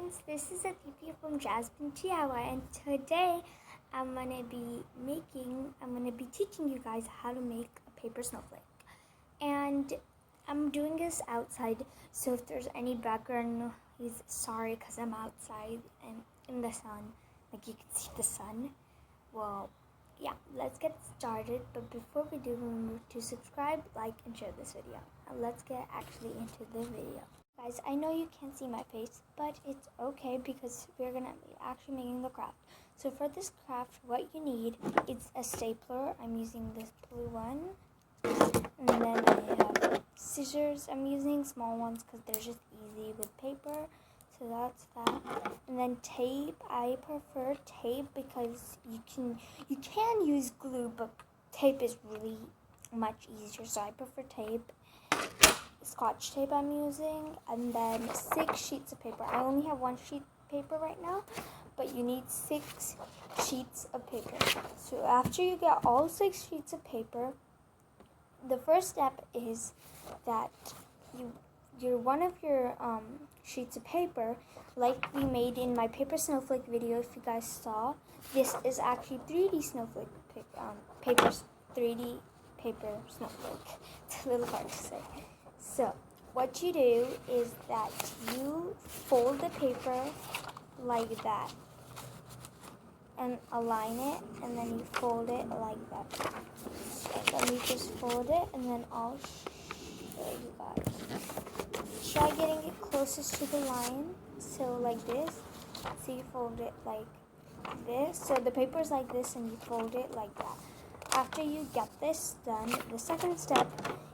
friends, this is Aditya from Jasmine DIY, and today I'm gonna be teaching you guys how to make a paper snowflake. And I'm doing this outside, so if there's any background noise, sorry, because I'm outside and in the sun, like you can see the sun. Well, yeah, let's get started. But before we do, remember to subscribe, like, and share this video. Now let's get actually into the video. Guys, I know you can't see my face, but it's okay because we're gonna be actually making the craft. So for this craft, what you need is a stapler. I'm using this blue one. And then I have scissors. I'm using small ones because they're just easy with paper. So that's that. And then tape. I prefer tape because you can use glue, but tape is really much easier. So I prefer tape. Scotch tape I'm using, and then 6 sheets of paper. I only have 1 sheet paper right now, but you need 6 sheets of paper. So after you get all 6 sheets of paper, the first step is that one of your sheets of paper, like we made in my paper snowflake video, if you guys saw, this is actually 3D snowflake paper 3D paper snowflake. It's a little hard to say. So what you do is that you fold the paper like that and align it, and then you fold it like that. So let me just fold it, and then I'll show you guys. Try getting it closest to the line, so like this. So you fold it like this. So the paper is like this, and you fold it like that. After you get this done, the second step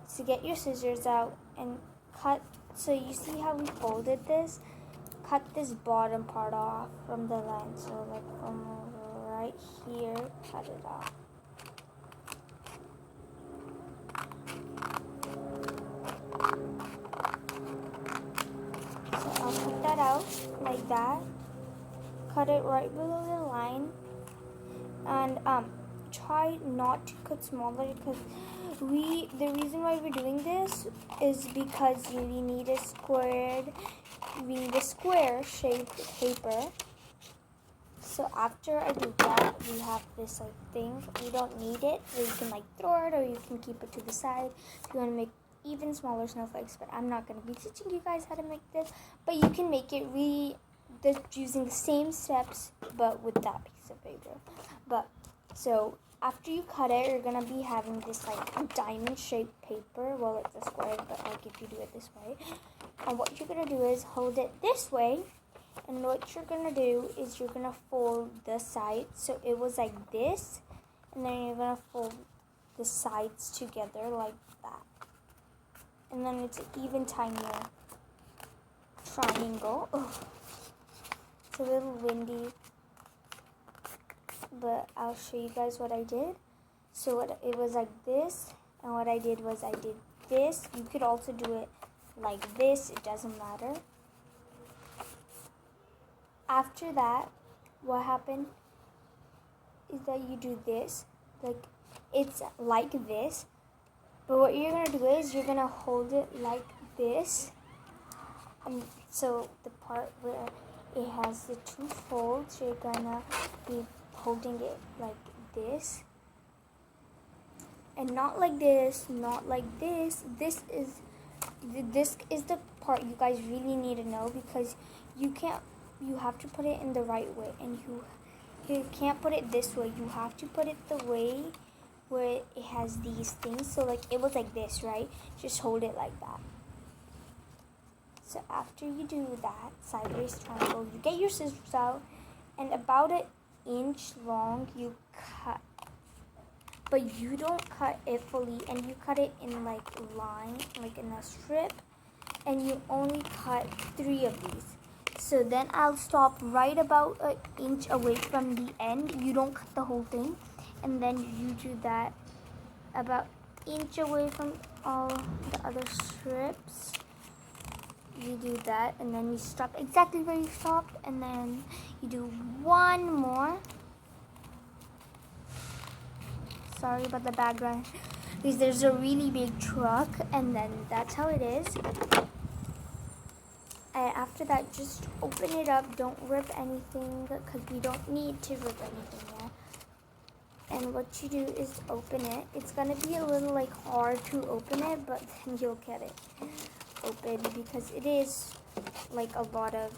is to get your scissors out and cut. So you see how we folded this? Cut this bottom part off from the line. So like from right here, cut it off. So I'll cut that out like that. Cut it right below the line. And try not to cut smaller because the reason why we're doing this is because we need a square shaped paper. So after I do that, we have this like thing. We don't need it. So you can like throw it, or you can keep it to the side if you want to make even smaller snowflakes. But I'm not going to be teaching you guys how to make this. But you can make it using the same steps, but with that piece of paper. But so after you cut it, you're gonna be having this like diamond shaped paper. Well, it's a square, but like if you do it this way. And what you're gonna do is hold it this way, and what you're gonna do is you're gonna fold the sides. So it was like this, and then you're gonna fold the sides together like that. And then it's an even tinier triangle. Ugh. It's a little windy, but I'll show you guys what I did. So it was like this, and what I did was I did this. You could also do it like this, it doesn't matter. After that, what happened is that you do this, like it's like this, but what you're gonna do is you're gonna hold it like this. And so the part where it has the 2 folds, you're gonna be holding it like this, and not like this, not like this. This is the part you guys really need to know, because you have to put it in the right way, and you can't put it this way. You have to put it the way where it has these things. So like it was like this, right? Just hold it like that. So after you do that sideways triangle, you get your scissors out, and about an inch long you cut, but you don't cut it fully, and you cut it in like line, like in a strip, and you only cut 3 of these. So then I'll stop right about an inch away from the end. You don't cut the whole thing, and then you do that about inch away from all the other strips. You do that, and then you stop exactly where you stopped, and then you do 1 more. Sorry about the background, because there's a really big truck, and then that's how it is. And after that, just open it up. Don't rip anything because we don't need to rip anything yet. And what you do is open it. It's gonna be a little like hard to open it, but then you'll get it open because it is like a lot of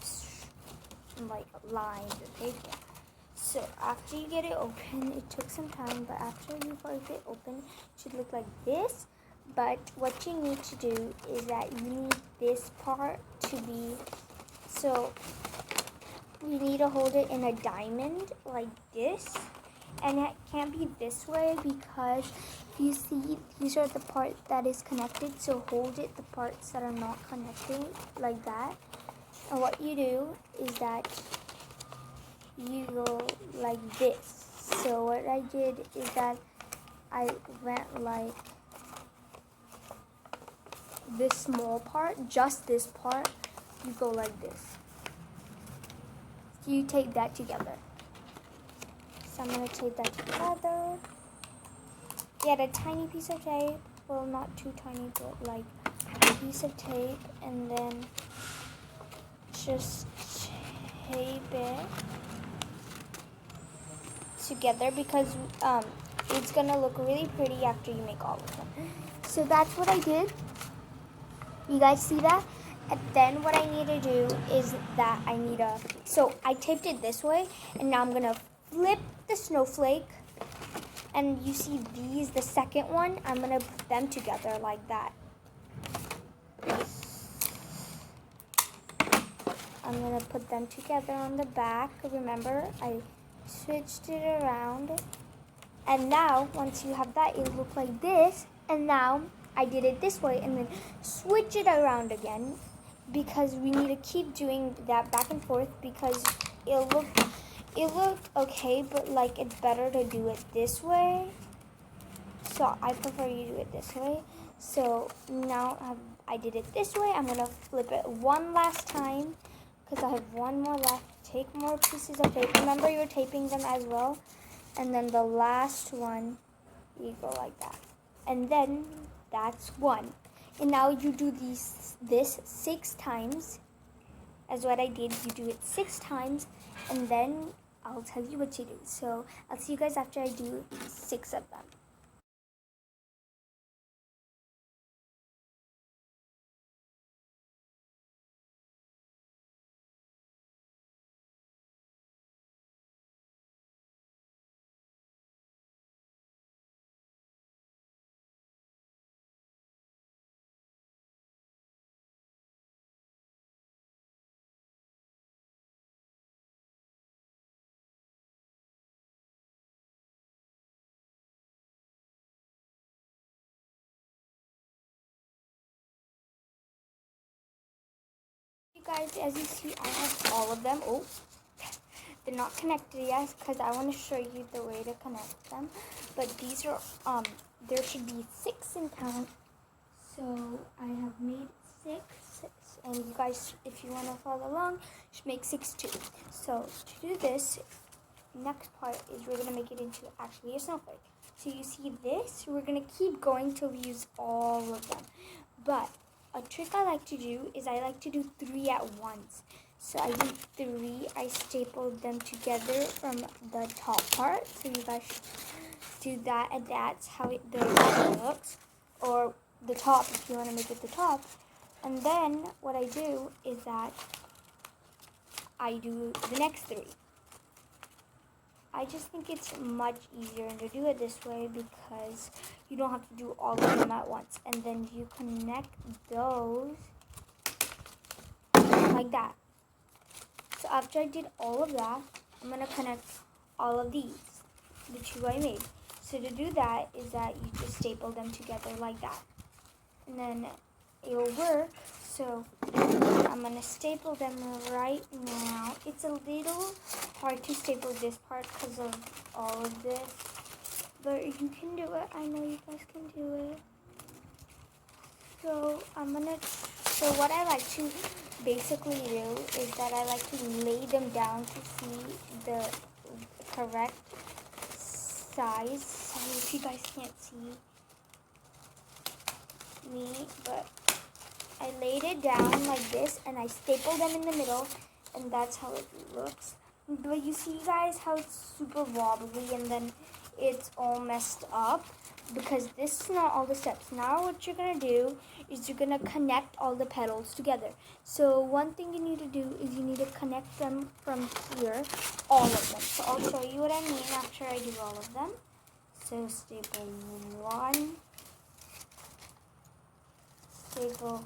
like lines and paper. So after you get it open, it took some time, but after you get it open, it should look like this. But what you need to do is that you need this part to be, so you need to hold it in a diamond like this. And it can't be this way because you see these are the part that is connected. So hold it the parts that are not connected like that. And what you do is that you go like this. So what I did is that I went like this small part, just this part, you go like this. So you tape that together. So I'm going to tape that together. Get a tiny piece of tape. Well, not too tiny, but like a piece of tape. And then just tape it together because it's going to look really pretty after you make all of them. So that's what I did. You guys see that? And then what I need to do is that I need to, so I taped it this way, and now I'm going to flip the snowflake, and you see these, the second one, I'm going to put them together like that. I'm going to put them together on the back. Remember, I switched it around, and now once you have that, it'll look like this, and now I did it this way and then switch it around again because we need to keep doing that back and forth because it'll look okay, but like it's better to do it this way. So I prefer you do it this way. So now I did it this way. I'm gonna flip it one last time because I have one more left. Take more pieces of tape. Remember you're taping them as well. And then the last one, you go like that. And then that's one. And now you do this 6 times. As what I did, you do it 6 times, and then I'll tell you what to do. So I'll see you guys after I do 6 of them. You guys, as you see, I have all of them. Oh, they're not connected yet because I want to show you the way to connect them. But these are, there should be 6 in count. So I have made 6. And you guys, if you want to follow along, you should make 6 too. So to do this, next part is we're going to make it into actually a snowflake. So you see this, we're going to keep going till we use all of them. But a trick I like to do is I like to do 3 at once. So I did 3, I stapled them together from the top part. So you guys should do that, and that's how the bottom looks. Or the top if you want to make it the top. And then what I do is that I do the next 3. I just think it's much easier to do it this way because you don't have to do all of them at once. And then you connect those like that. So after I did all of that, I'm going to connect all of these, the 2 I made. So to do that is that you just staple them together like that. And then it'll work. So I'm going to staple them right now. It's a little hard to staple this part because of all of this. But you can do it. I know you guys can do it. So so what I like to basically do is that I like to lay them down to see the correct size. Sorry if you guys can't see me, but I laid it down like this and I stapled them in the middle, and that's how it looks. But you see guys how it's super wobbly and then it's all messed up because this is not all the steps. Now what you're gonna do is you're gonna connect all the petals together. So one thing you need to do is you need to connect them from here, all of them. So I'll show you what I mean after I do all of them. So staple one, staple.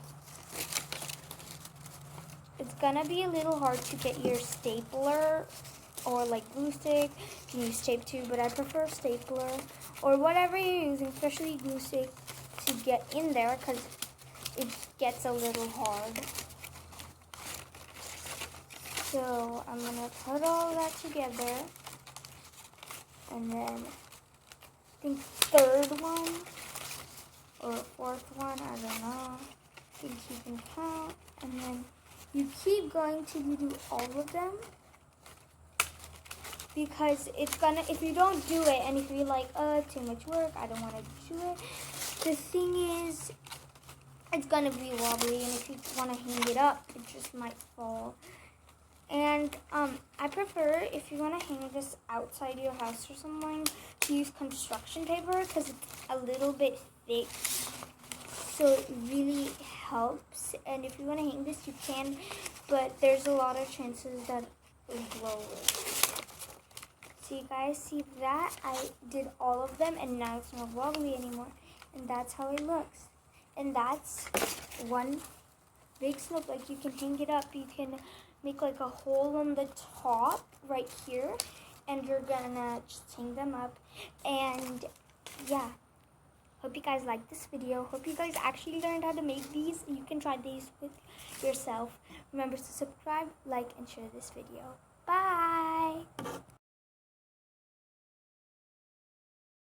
It's gonna be a little hard to get your stapler or like glue stick. You can use tape too, but I prefer stapler or whatever you're using, especially glue stick, to get in there because it gets a little hard. So I'm gonna put all that together, and then I think third one or fourth one, I don't know. I think you can count, and then you keep going till you do all of them. Because it's gonna, if you don't do it and if you're like, too much work, I don't want to do it, the thing is, it's gonna be wobbly, and if you want to hang it up, it just might fall. And I prefer, if you want to hang this outside your house or something, to use construction paper because it's a little bit thick, so it really helps. And if you want to hang this, you can, but there's a lot of chances that it will blow it. So you guys see that? I did all of them and now it's not wobbly anymore. And that's how it looks. And that's one big snowflake. You can hang it up. You can make like a hole on the top right here. And you're gonna just hang them up. And yeah. Hope you guys liked this video. Hope you guys actually learned how to make these. You can try these with yourself. Remember to subscribe, like, and share this video. Bye!